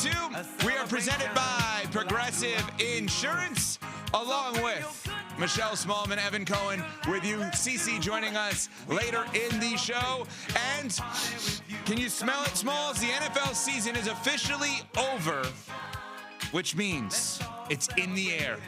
2. We are presented by Progressive Insurance, along with Michelle Smallman, Evan Cohen with you. Cece joining us later in the show. And can you smell it, Smalls? The NFL season is officially over, which means it's in the air.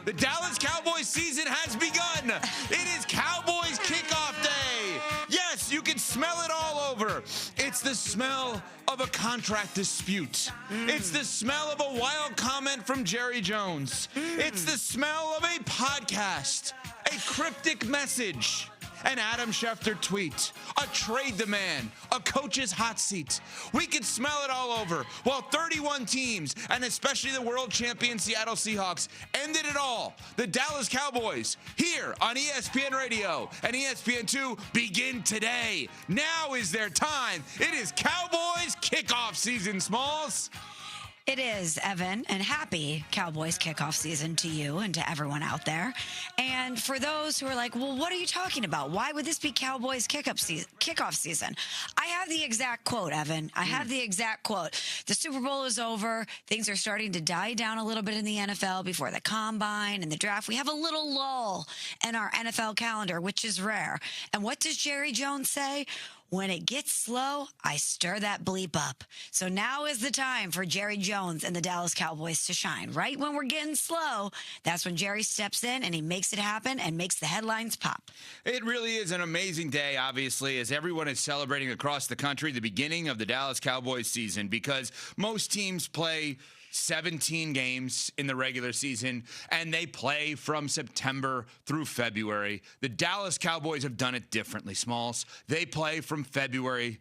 The Dallas Cowboys season has begun. It is Cowboys kickoff day. Yes, you can smell it all over. It's the smell of a contract dispute. It's the smell of a wild comment from Jerry Jones. It's the smell of a podcast, a cryptic message, an Adam Schefter tweet, a trade demand, a coach's hot seat. We could smell it all over. Well, 31 teams, and especially the world champion Seattle Seahawks, ended it all. The Dallas Cowboys, here on ESPN Radio and ESPN2, begin today. Now is their time. It is Cowboys kickoff season, Smalls. It is, Evan, and happy Cowboys kickoff season to you and to everyone out there. And for those who are like, well, what are you talking about? Why would this be Cowboys kickoff season? I have the exact quote, Evan. I have the exact quote. The Super Bowl is over. Things are starting to die down a little bit in the NFL before the combine and the draft. We have a little lull in our NFL calendar, which is rare. And what does Jerry Jones say? When it gets slow, I stir that bleep up. So now is the time for Jerry Jones and the Dallas Cowboys to shine. Right when we're getting slow, that's when Jerry steps in and he makes it happen and makes the headlines pop. It really is an amazing day, obviously, as everyone is celebrating across the country the beginning of the Dallas Cowboys season, because most teams play 17 games in the regular season, and they play from September through February. The Dallas Cowboys have done it differently, Smalls. They play from February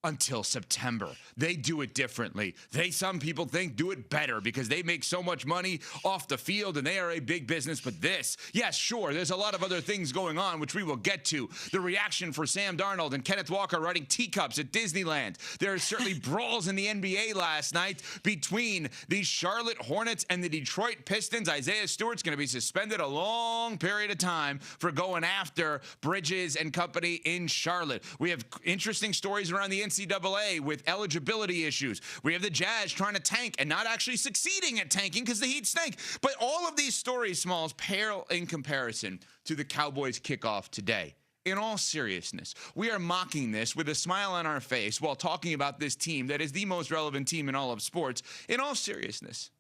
until September. They do it differently. Some people think, do it better because they make so much money off the field and they are a big business. But this, yes, sure, there's a lot of other things going on, which we will get to. The reaction for Sam Darnold and Kenneth Walker riding teacups at Disneyland. There are certainly brawls in the NBA last night between the Charlotte Hornets and the Detroit Pistons. Isaiah Stewart's going to be suspended a long period of time for going after Bridges and company in Charlotte. We have interesting stories around the NCAA with eligibility issues. We have the Jazz trying to tank and not actually succeeding at tanking because the Heat stink. But all of these stories, Smalls, pale in comparison to the Cowboys kickoff today. In all seriousness, we are mocking this with a smile on our face while talking about this team that is the most relevant team in all of sports. In all seriousness,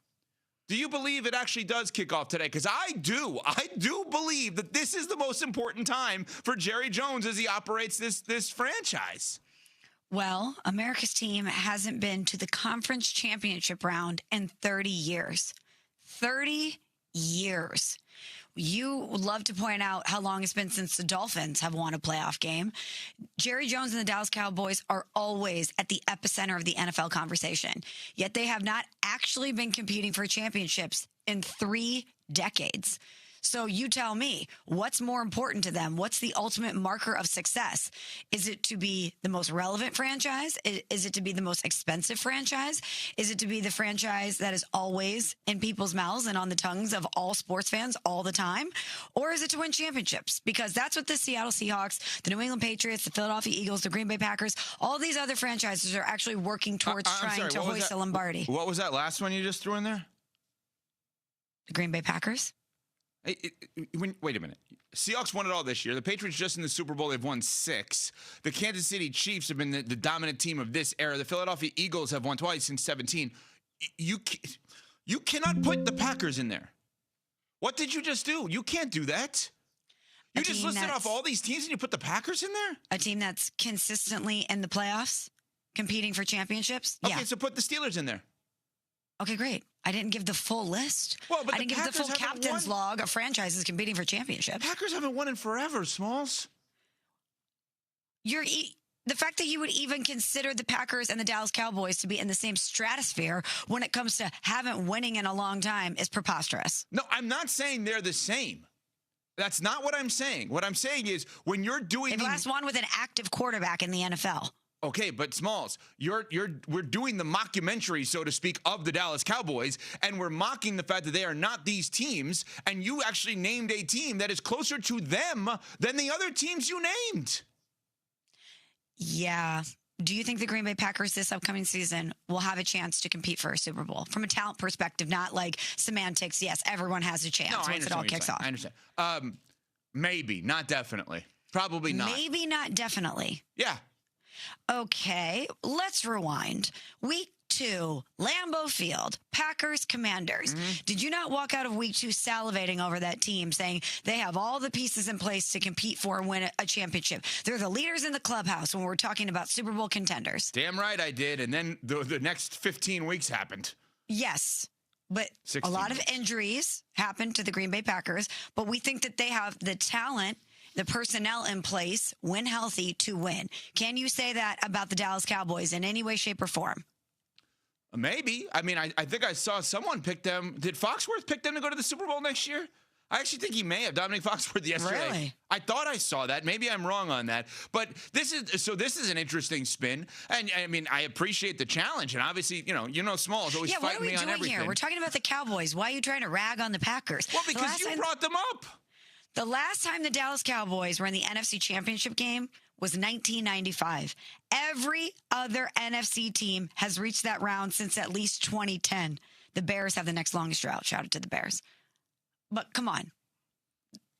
do you believe it actually does kick off today? Because I do. I do believe that this is the most important time for Jerry Jones as he operates this franchise. Well, America's team hasn't been to the conference championship round in 30 years. 30 years. You would love to point out how long it's been since the Dolphins have won a playoff game. Jerry Jones and the Dallas Cowboys are always at the epicenter of the NFL conversation, yet they have not actually been competing for championships in 3 decades. So you tell me, what's more important to them? What's the ultimate marker of success? Is it to be the most relevant franchise? Is it to be the most expensive franchise? Is it to be the franchise that is always in people's mouths and on the tongues of all sports fans all the time? Or is it to win championships? Because that's what the Seattle Seahawks, the New England Patriots, the Philadelphia Eagles, the Green Bay Packers, all these other franchises are actually working towards trying to hoist a Lombardi. What was that last one you just threw in there? The Green Bay Packers? Wait a minute. Seahawks won it all this year. The Patriots just in the Super Bowl, they've won 6. The Kansas City Chiefs have been the dominant team of this era. The Philadelphia Eagles have won twice since 17. You cannot put the Packers in there. What did you just do? You can't do that. You just listed off all these teams and you put the Packers in there? A team that's consistently in the playoffs, competing for championships? Okay, so put the Steelers in there. Okay, great. I didn't give the full list. Well, but I didn't give the full captain's log of franchises competing for championships. Packers haven't won in forever, Smalls. The fact that you would even consider the Packers and the Dallas Cowboys to be in the same stratosphere when it comes to haven't winning in a long time is preposterous. No, I'm not saying they're the same. That's not what I'm saying. What I'm saying is when you're doing the last one with an active quarterback in the NFL. Okay, but Smalls, we're doing the mockumentary, so to speak, of the Dallas Cowboys, and we're mocking the fact that they are not these teams, and you actually named a team that is closer to them than the other teams you named. Yeah. Do you think the Green Bay Packers this upcoming season will have a chance to compete for a Super Bowl from a talent perspective, not like semantics. Yes, everyone has a chance once it all kicks off. I understand. Maybe, not definitely. Probably not. Maybe not definitely. Yeah. Okay, let's rewind. Week 2, Lambeau Field, Packers, Commanders. Did you not walk out of week 2 salivating over that team, saying they have all the pieces in place to compete for and win a championship? They're the leaders in the clubhouse when we're talking about Super Bowl contenders. Damn right I did. And then the next 15 weeks happened. Yes, but a lot of injuries happened to the Green Bay Packers, but we think that they have the talent, the personnel in place, when healthy, to win. Can you say that about the Dallas Cowboys in any way, shape, or form? Maybe. I mean, I think I saw someone pick them. Did Foxworth pick them to go to the Super Bowl next year? I actually think he may have. Dominic Foxworth yesterday. Really? I thought I saw that. Maybe I'm wrong on that. But this is an interesting spin. And I mean, I appreciate the challenge. And obviously, Smalls always fighting me on everything. What are we doing here? We're talking about the Cowboys. Why are you trying to rag on the Packers? Well, because you brought them up. The last time the Dallas Cowboys were in the NFC Championship game was 1995. Every other NFC team has reached that round since at least 2010. The Bears have the next longest drought. Shout out to the Bears. But come on.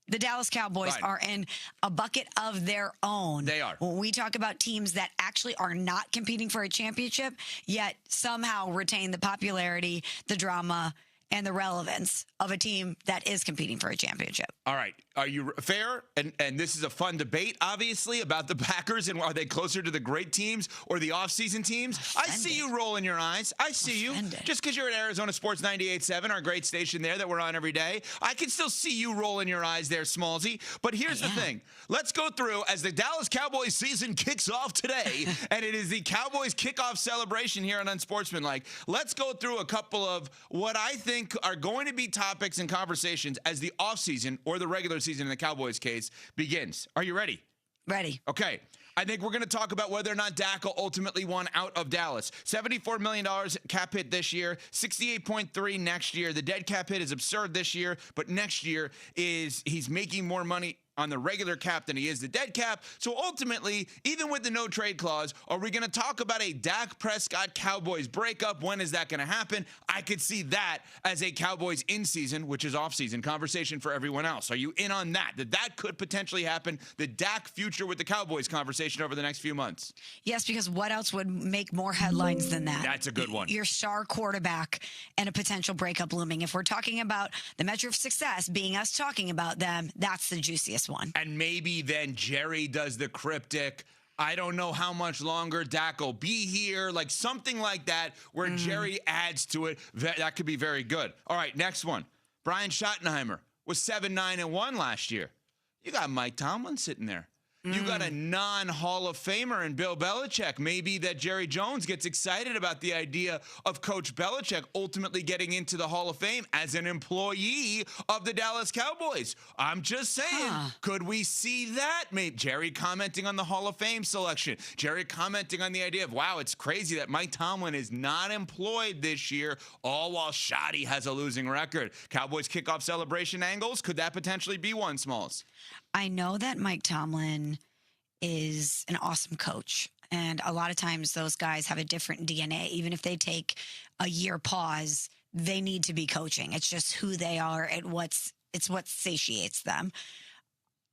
The Dallas Cowboys are in a bucket of their own. They are. When we talk about teams that actually are not competing for a championship, yet somehow retain the popularity, the drama, and the relevance of a team that is competing for a championship. All right. Are you fair? And this is a fun debate, obviously, about the Packers and are they closer to the great teams or the offseason teams? Offended. I see you rolling your eyes. I see Offended. you. Just because you're at Arizona Sports 98.7, our great station there that we're on every day, I can still see you rolling your eyes there, Smallsy. But here's the thing. Let's go through as the Dallas Cowboys season kicks off today, and it is the Cowboys kickoff celebration here on Unsportsmanlike. Let's go through a couple of what I think are going to be topics and conversations as the offseason or the regular season in the Cowboys case begins. Are you ready? Ready. Okay. I think we're going to talk about whether or not Dak will ultimately want out of Dallas. $74 million cap hit this year, 68.3 next year. The dead cap hit is absurd this year, but next year he's making more money on the regular cap than he is the dead cap. So ultimately, even with the no trade clause, are we going to talk about a Dak Prescott Cowboys breakup? When is that going to happen? I could see that as a Cowboys in-season, which is off-season, conversation for everyone else. Are you in on that? That could potentially happen? The Dak future with the Cowboys conversation over the next few months? Yes, because what else would make more headlines than that? That's a good one. Your star quarterback and a potential breakup looming. If we're talking about the measure of success being us talking about them, that's the juiciest one. And maybe then Jerry does the cryptic, I don't know how much longer Dak will be here, like something like that, where Jerry adds to it. That could be very good. All right, next one. Brian Schottenheimer was 7-9-1 last year. You got Mike Tomlin sitting there. You got a non-Hall of Famer in Bill Belichick. Maybe that Jerry Jones gets excited about the idea of Coach Belichick ultimately getting into the Hall of Fame as an employee of the Dallas Cowboys. I'm just saying, could we see that? Maybe Jerry commenting on the Hall of Fame selection. Jerry commenting on the idea of, wow, it's crazy that Mike Tomlin is not employed this year, all while Shoddy has a losing record. Cowboys kickoff celebration angles, could that potentially be one, Smalls? I know that Mike Tomlin is an awesome coach. And a lot of times those guys have a different DNA. Even if they take a year pause, they need to be coaching. It's just who they are and it's what satiates them.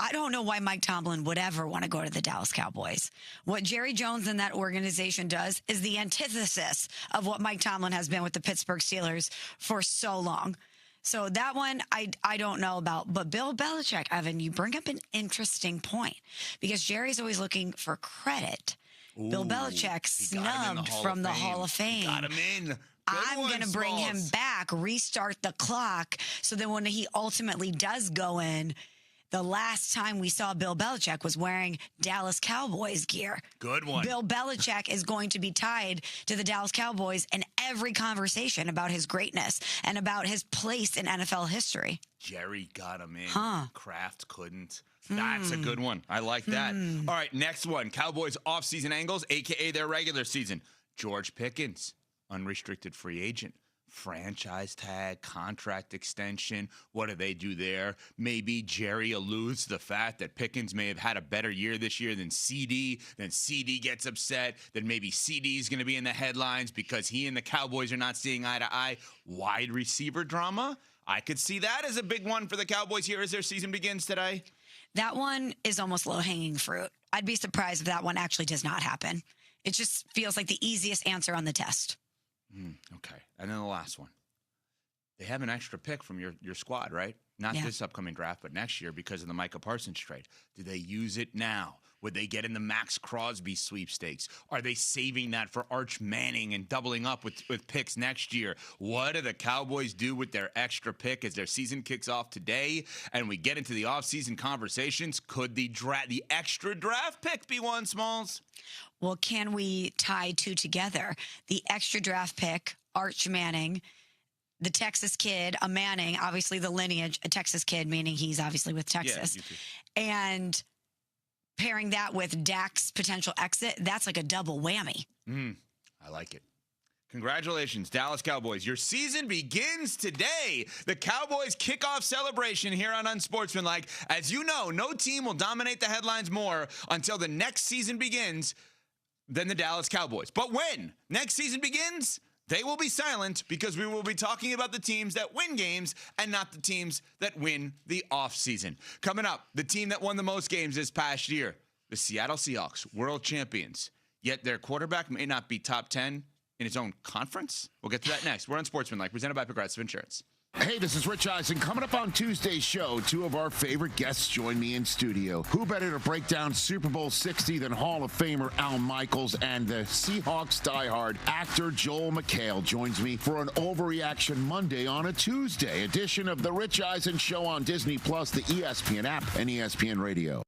I don't know why Mike Tomlin would ever want to go to the Dallas Cowboys. What Jerry Jones and that organization does is the antithesis of what Mike Tomlin has been with the Pittsburgh Steelers for so long. So that one, I don't know about. But Bill Belichick, Evan, you bring up an interesting point because Jerry's always looking for credit. Ooh, Bill Belichick snubbed from the Hall of Fame. Got him in. I'm going to bring him back, restart the clock, so then when he ultimately does go in, the last time we saw Bill Belichick was wearing Dallas Cowboys gear. Good one. Bill Belichick is going to be tied to the Dallas Cowboys in every conversation about his greatness and about his place in NFL history. Jerry got him in. Kraft couldn't. That's a good one. I like that. All right, next one. Cowboys offseason angles, a.k.a. their regular season. George Pickens, unrestricted free agent. franchise tag, contract extension. What do they do there? Maybe Jerry alludes to the fact that Pickens may have had a better year this year than CD. Then CD gets upset. Then maybe CD is going to be in the headlines because he and the Cowboys are not seeing eye to eye. Wide receiver drama. I could see that as a big one for the Cowboys here as their season begins today. That one is almost low-hanging fruit. I'd be surprised if that one actually does not happen. It just feels like the easiest answer on the test. Okay. And then the last one. They have an extra pick from your squad, right? Not this upcoming draft, but next year because of the Micah Parsons trade. Do they use it now? Would they get in the Max Crosby sweepstakes? Are they saving that for Arch Manning and doubling up with picks next year? What do the Cowboys do with their extra pick as their season kicks off today and we get into the offseason conversations? Could the extra draft pick be one, Smalls? Well, can we tie two together? The extra draft pick, Arch Manning, the Texas kid, a Manning, obviously the lineage, a Texas kid, meaning he's obviously with Texas. Yeah, and pairing that with Dak's potential exit, that's like a double whammy. I like it. Congratulations, Dallas Cowboys. Your season begins today. The Cowboys kickoff celebration here on Unsportsmanlike. As you know, no team will dominate the headlines more until the next season begins than the Dallas Cowboys. But when next season begins, they will be silent because we will be talking about the teams that win games and not the teams that win the offseason. Coming up, the team that won the most games this past year, the Seattle Seahawks, world champions. Yet their quarterback may not be top 10 in his own conference. We'll get to that next. We're on Sportsmanlike, presented by Progressive Insurance. Hey, this is Rich Eisen. Coming up on Tuesday's show, two of our favorite guests join me in studio. Who better to break down Super Bowl 60 than Hall of Famer Al Michaels, and the Seahawks diehard actor Joel McHale joins me for an Overreaction Monday on a Tuesday edition of the Rich Eisen Show on Disney Plus, the ESPN app, and ESPN Radio.